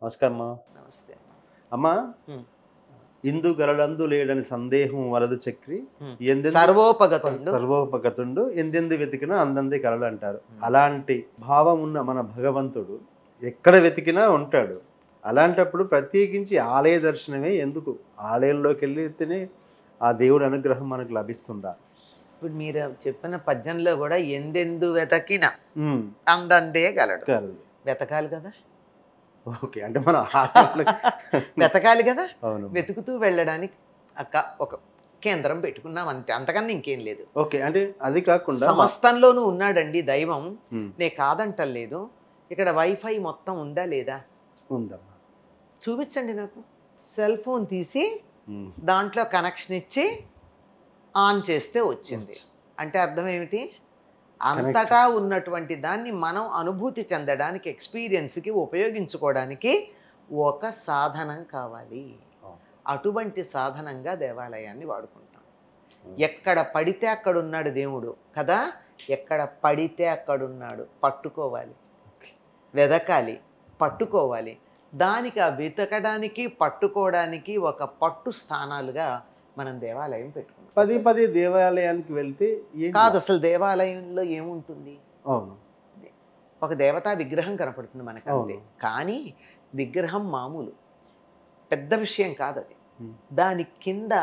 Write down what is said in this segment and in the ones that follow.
నమస్కారం అమ్మా. నమస్తే. అమ్మా, హ్మ్. ఇందు గలడందు లేడని సందేహం వలదు చక్రి హ్మ్. ఎందెందు సర్వోపగతుండు. సర్వోపగతుండు ఎందెందు వెతికినా అందందే కలడు అంటారు. హ్మ్. అలాంటి భావం ఉన్న మన భగవంతుడు ఎక్కడ వెతికినా ఉంటాడు. అలాంటప్పుడు ప్రత్యేకించి ఆలయ దర్శనమే ఎందుకు? ఆలయంలోకి వెళ్తేనే ఆ దేవుడి అనుగ్రహం మనకు లభిస్తుందా? ఇప్పుడు మీరు చెప్పిన పద్యంలో కూడా ఎందెందు వెతకిన ఉమ్, అందందే గలడు. కలదు. వెతకాలి కదా. ఓకే, అంటే మన ఆలయంలో వెతకాలి కదా. అవును. వెతుకుతూ వెళ్ళడానికి ఒక కేంద్రం పెట్టుకున్నాం అంతే, అంతకన్నా ఇంకేం లేదు. ఓకే, అంటే అది కాకుండా సమస్తంలోనూ ఉన్నాడండి దైవం. ఉమ్, నే కాదంటలేదు. ఇక్కడ వైఫై మొత్తం ఉందా లేదా ఉందమ్మా. చూపించండి నాకు. సెల్ ఫోన్ తీసి ఉమ్, దాంట్లో కనెక్షన్ ఇచ్చి ఆన్ చేస్తే వచ్చింది. అంటే అర్థం ఏమిటి? కనెక్ట్. అంతటా ఉన్నటువంటి దాన్ని మనం అనుభూతి చెందడానికి, ఎక్స్పీరియన్స్కి ఉపయోగించుకోవడానికి ఒక సాధనం కావాలి. అటువంటి సాధనంగా దేవాలయాన్ని వాడుకుంటాం. ఎక్కడ పడితే అక్కడ ఉన్నాడు దేవుడు కదా. ఎక్కడ పడితే అక్కడున్నాడు. పట్టుకోవాలి, వెదకాలి, పట్టుకోవాలి. దానికి ఆ వెతకడానికి పట్టుకోవడానికి ఒక పట్టు స్థానాలుగా మనం దేవాలయం పెట్టుకున్నాం. పదే పదే దేవాలయానికి వెళ్తే కాదు, అసలు దేవాలయంలో ఏముంటుంది? అవును. ఒక దేవతా విగ్రహం కనపడుతుంది మనకు అంతే. అవును. కానీ విగ్రహం మామూలు పెద్ద విషయం కాదు అది. దాని కింద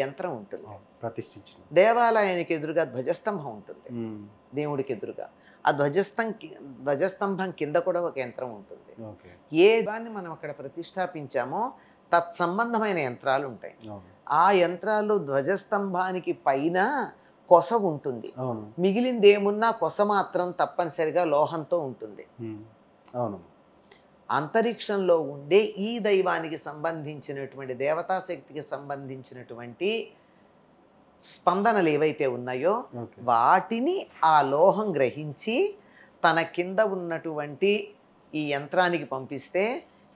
యంత్రం ఉంటుంది. ప్రతిష్ఠించిన దేవాలయానికి ఎదురుగా ధ్వజస్తంభం ఉంటుంది. దేవుడికి ఎదురుగా ఆ ధ్వజస్తంభం కింద కూడా ఒక యంత్రం ఉంటుంది. ఏ దాన్ని మనం అక్కడ ప్రతిష్టాపించామో తత్సంబంధమైన యంత్రాలు ఉంటాయి. ఆ యంత్రాలు ధ్వజస్తంభానికి పైన కొస ఉంటుంది. మిగిలింది ఏమున్నా కొస మాత్రం తప్పనిసరిగా లోహంతో ఉంటుంది. అవును. అంతరిక్షంలో ఉండే ఈ దైవానికి సంబంధించినటువంటి దేవతాశక్తికి సంబంధించినటువంటి స్పందనలు ఏవైతే ఉన్నాయో వాటిని ఆ లోహం గ్రహించి తన కింద ఉన్నటువంటి ఈ యంత్రానికి పంపిస్తే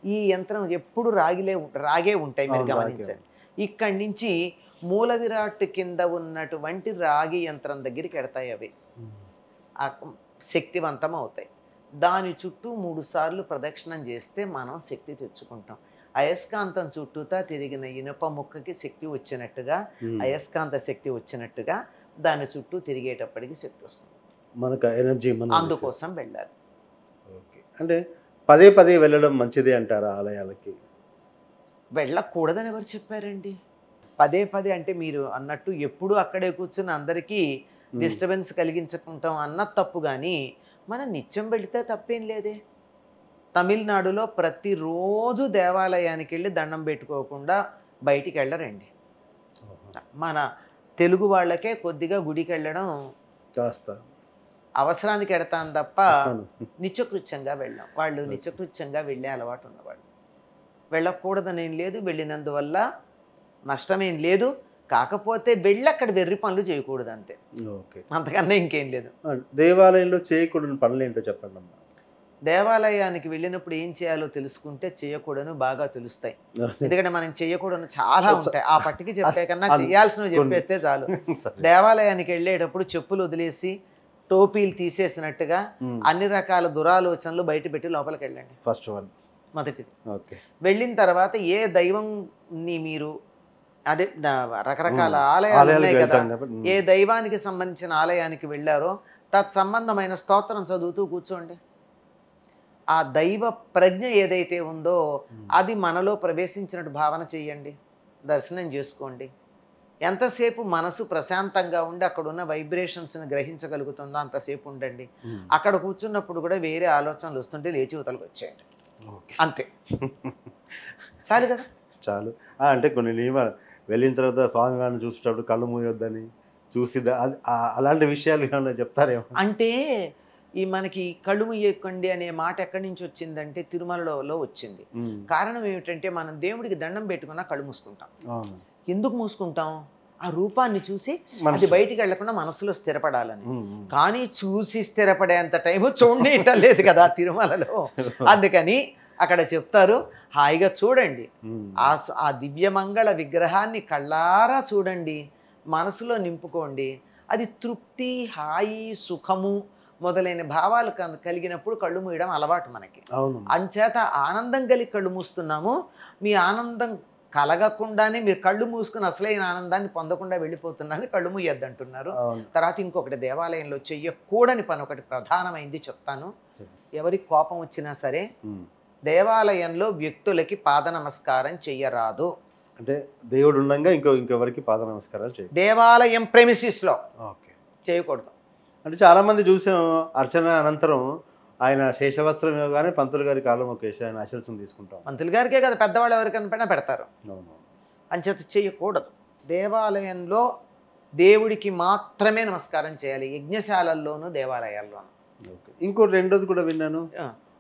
ఈ యంత్రం ఎప్పుడు రాగే ఉంటాయి. మీరు గమనించండి. ఇక్కడి నుంచి మూల విరాట్ కింద ఉన్నటువంటి రాగి యంత్రం దగ్గరికి ఎడతాయి. అవి శక్తివంతం అవుతాయి. దాని చుట్టూ 3 సార్లు ప్రదక్షిణం చేస్తే మనం శక్తి తెచ్చుకుంటాం. అయస్కాంతం చుట్టూతా తిరిగిన ఇనుప ముక్కకి శక్తి వచ్చినట్టుగా, అయస్కాంత శక్తి వచ్చినట్టుగా దాని చుట్టూ తిరిగేటప్పటికి శక్తి వస్తుంది. మనకు ఎనర్జీ అందుకోసం వెళ్ళాలి. అంటే పదే పదే వెళ్ళడం మంచిదే అంటారా ఆలయాలకి? వెళ్ళకూడదని ఎవరు చెప్పారండి? పదే పదే అంటే మీరు అన్నట్టు ఎప్పుడు అక్కడే కూర్చుని అందరికీ డిస్టర్బెన్స్ కలిగించుకుంటాం అన్నది తప్పు. కానీ మనం నిత్యం వెళితే తప్పేం లేదే. తమిళనాడులో ప్రతిరోజు దేవాలయానికి వెళ్ళి దండం పెట్టుకోకుండా బయటికి వెళ్ళరండి. మన తెలుగు వాళ్ళకే కొద్దిగా గుడికి వెళ్ళడం కాస్త అవసరానికి ఎడతాను తప్ప నిత్యకృత్యంగా వెళ్ళాం. వాళ్ళు నిత్యకృత్యంగా వెళ్ళే అలవాటు ఉన్నవాళ్ళు. వెళ్ళకూడదనేం లేదు, వెళ్ళినందువల్ల నష్టమేం లేదు. కాకపోతే వెళ్ళి అక్కడ వెర్రి పనులు చేయకూడదు అంతే. అంతకన్నా ఇంకేం లేదు. దేవాలయంలో చేయకూడని పనులు ఏంటో చెప్పండి అమ్మా. దేవాలయానికి వెళ్ళినప్పుడు ఏం చేయాలో తెలుసుకుంటే చేయకూడని బాగా తెలుస్తాయి. ఎందుకంటే మనం చేయకూడని చాలా ఉంటాయి. ఆ పట్టికి చెప్పే కన్నా చేయాల్సినవి చెప్పేస్తే చాలు. దేవాలయానికి వెళ్ళేటప్పుడు చెప్పులు వదిలేసి టోపీలు తీసేసినట్టుగా అన్ని రకాల దురాలోచనలు బయట పెట్టి లోపలికి వెళ్ళండి. ఫస్ట్ వన్, మొదటిది. వెళ్ళిన తర్వాత ఏ దైవంని మీరు అదే రకరకాల ఆలయాలు ఉన్నాయి కదా, ఏ దైవానికి సంబంధించిన ఆలయానికి వెళ్ళారో తత్సంబంధమైన స్తోత్రం చదువుతూ కూర్చోండి. ఆ దైవ ప్రజ్ఞ ఏదైతే ఉందో అది మనలో ప్రవేశించినట్టు భావన చెయ్యండి. దర్శనం చేసుకోండి. ఎంతసేపు మనసు ప్రశాంతంగా ఉండి అక్కడ ఉన్న వైబ్రేషన్స్ని గ్రహించగలుగుతుందో అంతసేపు ఉండండి. అక్కడ కూర్చున్నప్పుడు కూడా వేరే ఆలోచనలు వస్తుంటే లేచి యువతలకు వచ్చేయండి. అంతే, చాలు కదా. చాలు. అంటే కొన్ని నియమాలు, వెళ్ళిన తర్వాత స్వామివారిని చూసేటప్పుడు కళ్ళు మూయొద్దని చూసి అలాంటి విషయాలు ఏమన్నా చెప్తారేమో. అంటే ఈ మనకి కళ్ళు మూయకండి అనే మాట ఎక్కడి నుంచి వచ్చిందంటే తిరుమలలో వచ్చింది. కారణం ఏమిటంటే మనం దేవుడికి దండం పెట్టుకున్నా కళ్ళు మూసుకుంటాం. ఎందుకు మూసుకుంటాం? ఆ రూపాన్ని చూసి అది బయటికి వెళ్లకుండా మనసులో స్థిరపడాలని. కానీ చూసి స్థిరపడేంత టైము చూడలేదు కదా తిరుమలలో. అందుకని అక్కడ చెప్తారు, హాయిగా చూడండి. ఆ దివ్యమంగళ విగ్రహాన్ని కళ్ళారా చూడండి, మనసులో నింపుకోండి. అది తృప్తి, హాయి, సుఖము, మొదలైన భావాలు కలిగినప్పుడు కళ్ళు మూయడం అలవాటు మనకి. అవును. అంచేత ఆనందం కలిగి కళ్ళు మూస్తున్నాము. మీ ఆనందం కలగకుండానే మీరు కళ్ళు మూసుకుని అసలైన ఆనందాన్ని పొందకుండా వెళ్ళిపోతున్నారని కళ్ళు మూయొద్దంటున్నారు. అవును. తర్వాత ఇంకొకటి దేవాలయంలో చెయ్యకూడని పని ఒకటి ప్రధానమైంది చెప్తాను. ఎవరికి కోపం వచ్చినా సరే దేవాలయంలో వ్యక్తులకి పాద నమస్కారం చెయ్యరాదు. అంటే దేవుడు ఉండగా ఇంకెవరికి పాద నమస్కారాలు చేయాలి. దేవాలయం ప్రెమిసిస్లో చేయకూడదు. అంటే చాలా మంది చూసాం, అర్చన అనంతరం ఆయన శేషవస్త్రం ఇవ్వగానే పంతులు గారి కాలం ఒకేసి ఆయన ఆశీర్వచనం తీసుకుంటాం. పంతులు గారికే కదా, పెద్దవాళ్ళు ఎవరికైనా పెడతారు. అంచేత చేయకూడదు. దేవాలయంలో దేవుడికి మాత్రమే నమస్కారం చేయాలి, యజ్ఞశాలల్లోనూ దేవాలయాల్లోనూ. ఇంకోటి రెండోది కూడా విన్నాను,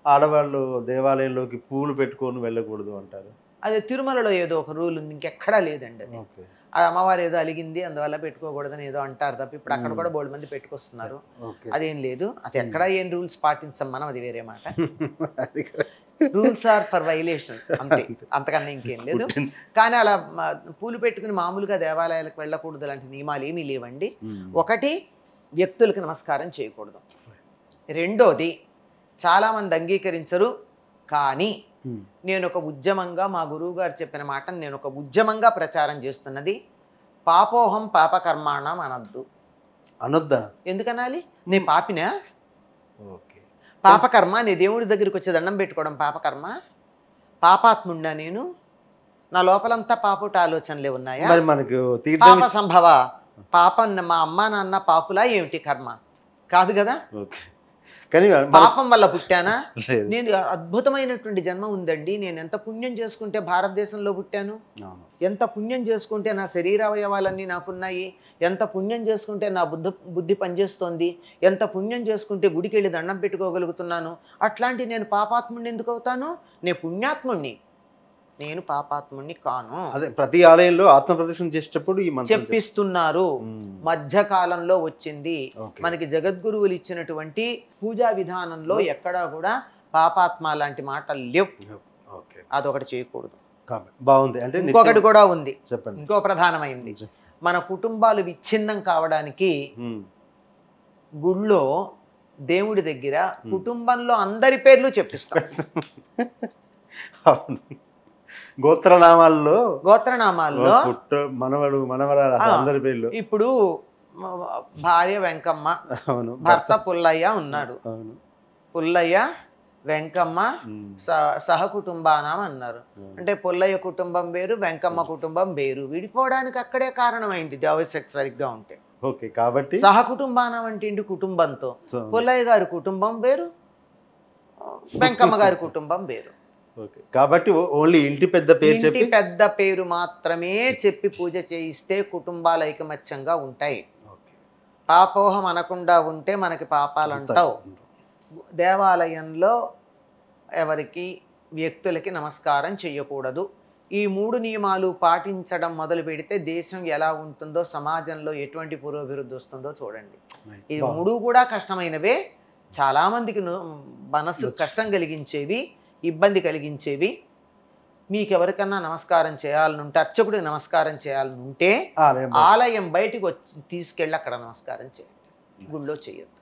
ఆడవాళ్ళు దేవాలయంలోకి పూలు పెట్టుకొని వెళ్ళకూడదు అంటారు. అది తిరుమలలో ఏదో ఒక రూల్ ఉంది, ఇంకెక్కడా లేదండి. అది అది అమ్మవారు ఏదో అలిగింది అందువల్ల పెట్టుకోకూడదని ఏదో అంటారు తప్ప ఇప్పుడు అక్కడ కూడా బోల్డ్ మంది పెట్టుకొస్తున్నారు. అదేం లేదు, అది ఎక్కడా ఏం రూల్స్ పాటించాం మనం, అది వేరే మాట. రూల్స్ ఆర్ ఫర్ వైలేషన్ అంతే, అంతకన్నా ఇంకేం లేదు. కానీ అలా పూలు పెట్టుకుని మామూలుగా దేవాలయాలకు వెళ్ళకూడదు లాంటి నియమాలు ఏమీ లేవండి. ఒకటి, వ్యక్తులకు నమస్కారం చేయకూడదు. రెండోది, చాలామంది అంగీకరించరు, కానీ నేను ఒక ఉద్యమంగా, మా గురువు గారు చెప్పిన మాటను నేను ఒక ఉద్యమంగా ప్రచారం చేస్తున్నది, పాపోహం పాపకర్మాణం అనొద్దు. అనొద్దా? ఎందుకనాలి? నేను పాపినా? పాపకర్మ, నీ దేవుడి దగ్గరికి వచ్చే దండం పెట్టుకోవడం పాపకర్మ? పాపాత్ముండా నేను? నా లోపలంతా పాపుట ఆలోచనలే ఉన్నాయా? పాప సంభవ, పాపం మా అమ్మ నాన్న పాపులా ఏమిటి కర్మ? కాదు కదా. పాపం వల్ల పుట్టానా? నేను అద్భుతమైనటువంటి జన్మ ఉందండి. నేను ఎంత పుణ్యం చేసుకుంటే భారతదేశంలో పుట్టాను, ఎంత పుణ్యం చేసుకుంటే నా శరీరావయవాలన్నీ నాకున్నాయి, ఎంత పుణ్యం చేసుకుంటే నా బుద్ధి పనిచేస్తోంది, ఎంత పుణ్యం చేసుకుంటే గుడికి వెళ్ళి దండం పెట్టుకోగలుగుతున్నాను. అట్లాంటి నేను పాపాత్ముడిని ఎందుకు అవుతాను? నేను పుణ్యాత్ముడిని, నేను పాపాత్ముడిని కాను. అదే ప్రతి ఆలయంలో ఆత్మ ప్రదర్శన చేసేటప్పుడు ఈ మంత్రం చెప్పిస్తున్నారు. మధ్యకాలంలో వచ్చింది మనకి జగద్గురువులు ఇచ్చినటువంటి పూజా విధానంలో ఎక్కడా కూడా పాపాత్మ లాంటి మాటలు లేవు. అదొకటి చేయకూడదు. బాగుంది. అంటే ఇంకొకటి కూడా ఉంది, చెప్పండి. ఇంకో ప్రధానమైంది, మన కుటుంబాలు విచ్ఛిన్నం కావడానికి గుళ్ళో దేవుడి దగ్గర కుటుంబంలో అందరి పేర్లు చెప్పిస్తాం. గోత్రనామాల్లో మనవడు మనవరాలు అందరి పేర్లు. ఇప్పుడు భార్య వెంకమ్మ, భర్త పుల్లయ్య ఉన్నాడు, పుల్లయ్య వెంకమ్మ సహకుటుంబానం అన్నారు. అంటే పుల్లయ్య కుటుంబం వేరు, వెంకమ్మ కుటుంబం వేరు. విడిపోవడానికి అక్కడే కారణమైంది ఆవశ్యకత సరిగ్గా ఉంటే. కాబట్టి సహకుటుంబానం అంటే ఇంటి కుటుంబంతో, పుల్లయ్య గారి కుటుంబం వేరు, వెంకమ్మ గారి కుటుంబం వేరు. కాబట్టి ఓన్లీ ఇంటి పెద్ద పేరు మాత్రమే చెప్పి పూజ చేయిస్తే కుటుంబాలు ఐకమత్యంగా ఉంటాయి. పాపోహం అనకుండా ఉంటే మనకి పాపాలు అంటావు. దేవాలయంలో ఎవరికి వ్యక్తులకి నమస్కారం చేయకూడదు. ఈ 3 నియమాలు పాటించడం మొదలు పెడితే దేశం ఎలా ఉంటుందో, సమాజంలో ఎటువంటి పురోభివృద్ధి వస్తుందో చూడండి. ఈ 3 కూడా కష్టమైనవే, చాలామందికి మనసు కష్టం కలిగించేవి, ఇబ్బంది కలిగించేవి. మీకు ఎవరికన్నా నమస్కారం చేయాలనుంటే, అర్చకుడికి నమస్కారం చేయాలనుంటే ఆలయం బయటికి వచ్చి తీసుకెళ్ళి అక్కడ నమస్కారం చేయండి, గుళ్ళో చేయొద్దు.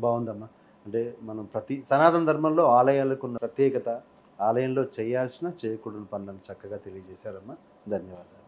బాగుందమ్మా. అంటే మనం ప్రతి సనాతన ధర్మంలో ఆలయాలకు ఉన్న ప్రత్యేకత, ఆలయంలో చేయాల్సిన చేయకూడని పనులను చక్కగా తెలియజేశారమ్మా. ధన్యవాదాలు.